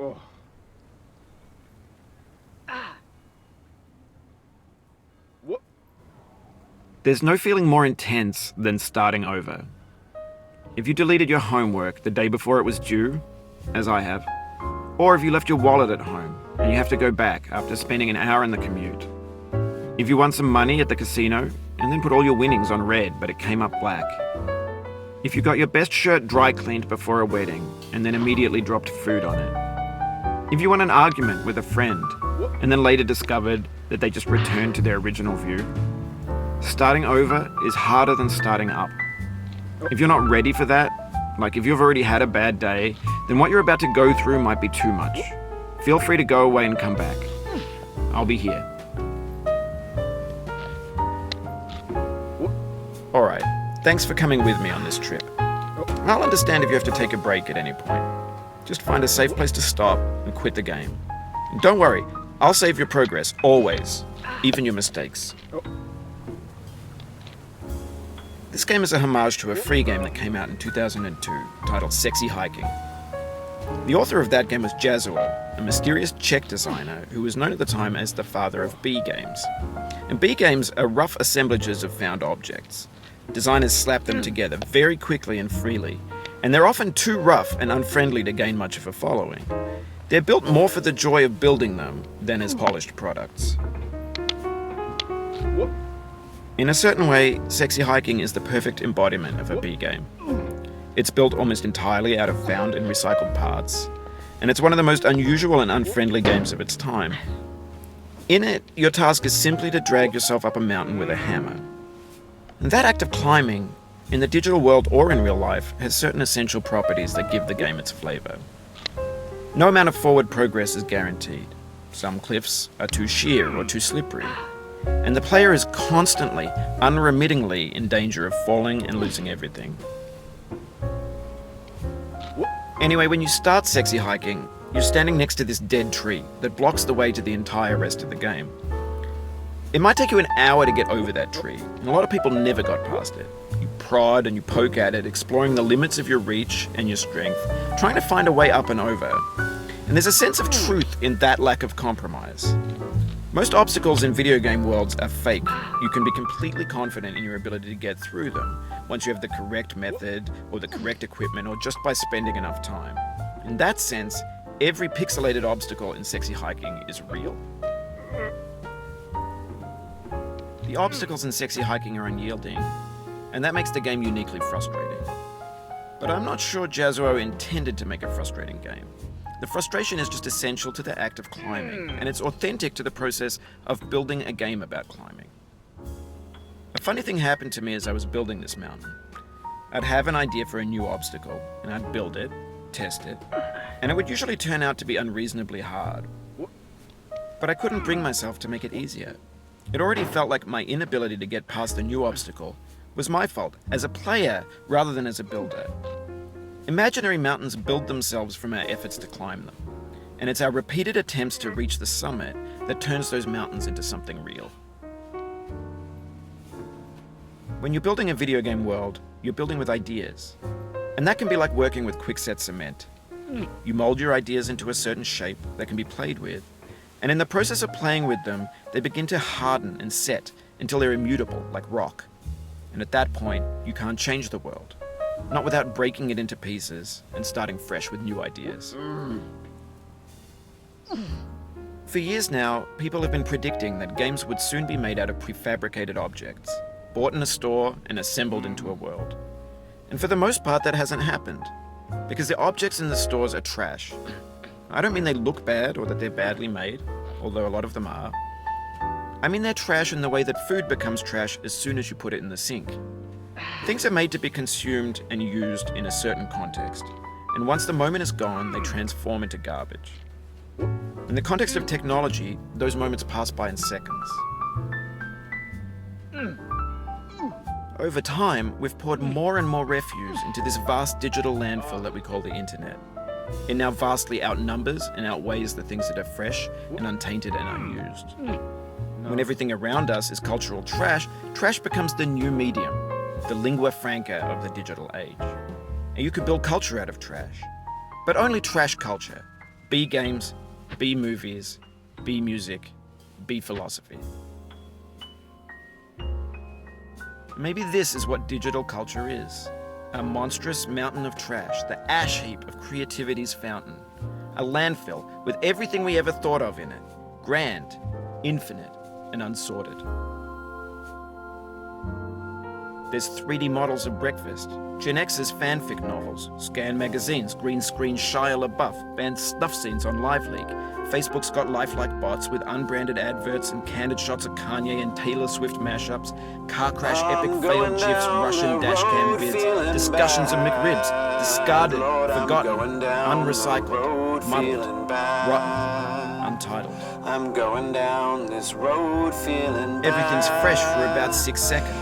Oh. What? There's no feeling more intense than starting over. If you deleted your homework the day before it was due, as I have, or if you left your wallet at home and you have to go back after spending an hour in the commute. If you won some money at the casino and then put all your winnings on red but it came up black. If you got your best shirt dry cleaned before a wedding and then immediately dropped food on it. If you won an argument with a friend and then later discovered that they just returned to their original view. Starting over is harder than starting up. If you're not ready for that, like if you've already had a bad day, then what you're about to go through might be too much. Feel free to go away and come back. I'll be here. Alright, thanks for coming with me on this trip. I'll understand if you have to take a break at any point. Just find a safe place to stop and quit the game. And don't worry, I'll save your progress, always. Even your mistakes. This game is a homage to a free game that came out in 2002, titled Sexy Hiking. The author of that game was Jazzuo, a mysterious Czech designer who was known at the time as the father of B games. And B games are rough assemblages of found objects. Designers slap them together very quickly and freely, and they're often too rough and unfriendly to gain much of a following. They're built more for the joy of building them than as polished products. In a certain way, Sexy Hiking is the perfect embodiment of a B game. It's built almost entirely out of found and recycled parts, and it's one of the most unusual and unfriendly games of its time. In it, your task is simply to drag yourself up a mountain with a hammer. And that act of climbing, in the digital world or in real life, has certain essential properties that give the game its flavor. No amount of forward progress is guaranteed. Some cliffs are too sheer or too slippery, and the player is constantly, unremittingly in danger of falling and losing everything. Anyway, when you start Sexy Hiking, you're standing next to this dead tree that blocks the way to the entire rest of the game. It might take you an hour to get over that tree, and a lot of people never got past it. You prod and you poke at it, exploring the limits of your reach and your strength, trying to find a way up and over. And there's a sense of truth in that lack of compromise. Most obstacles in video game worlds are fake. You can be completely confident in your ability to get through them once you have the correct method or the correct equipment or just by spending enough time. In that sense, every pixelated obstacle in Sexy Hiking is real. The obstacles in Sexy Hiking are unyielding, and that makes the game uniquely frustrating. But I'm not sure Jazzuo intended to make a frustrating game. The frustration is just essential to the act of climbing, and it's authentic to the process of building a game about climbing. A funny thing happened to me as I was building this mountain. I'd have an idea for a new obstacle, and I'd build it, test it, and it would usually turn out to be unreasonably hard. But I couldn't bring myself to make it easier. It already felt like my inability to get past the new obstacle was my fault as a player rather than as a builder. Imaginary mountains build themselves from our efforts to climb them, and it's our repeated attempts to reach the summit that turns those mountains into something real. When you're building a video game world, you're building with ideas, and that can be like working with quickset cement. You mold your ideas into a certain shape that can be played with, and in the process of playing with them, they begin to harden and set until they're immutable, like rock. And at that point, you can't change the world. Not without breaking it into pieces and starting fresh with new ideas. For years now, people have been predicting that games would soon be made out of prefabricated objects, bought in a store and assembled into a world. And for the most part, that hasn't happened, because the objects in the stores are trash. I don't mean they look bad or that they're badly made, although a lot of them are. I mean they're trash in the way that food becomes trash as soon as you put it in the sink. Things are made to be consumed and used in a certain context, and once the moment is gone, they transform into garbage. In the context of technology, those moments pass by in seconds. Over time, we've poured more and more refuse into this vast digital landfill that we call the internet. It now vastly outnumbers and outweighs the things that are fresh and untainted and unused. When everything around us is cultural trash, trash becomes the new medium, the lingua franca of the digital age. And you can build culture out of trash, but only trash culture. B games, B movies, B music, B philosophy. Maybe this is what digital culture is. A monstrous mountain of trash, the ash heap of creativity's fountain. A landfill with everything we ever thought of in it. Grand, infinite, and unsorted. There's 3D models of breakfast, Gen X's fanfic novels, scan magazines, green screen Shia LaBeouf, banned snuff scenes on LiveLeak. Facebook's got lifelike bots with unbranded adverts and candid shots of Kanye and Taylor Swift mashups, car crash epic failed GIFs, Russian dashcam vids, discussions of McRibs, discarded, forgotten, unrecycled, muddled, rotten, untitled. I'm going down this road feeling bad. Everything's fresh for about 6 seconds.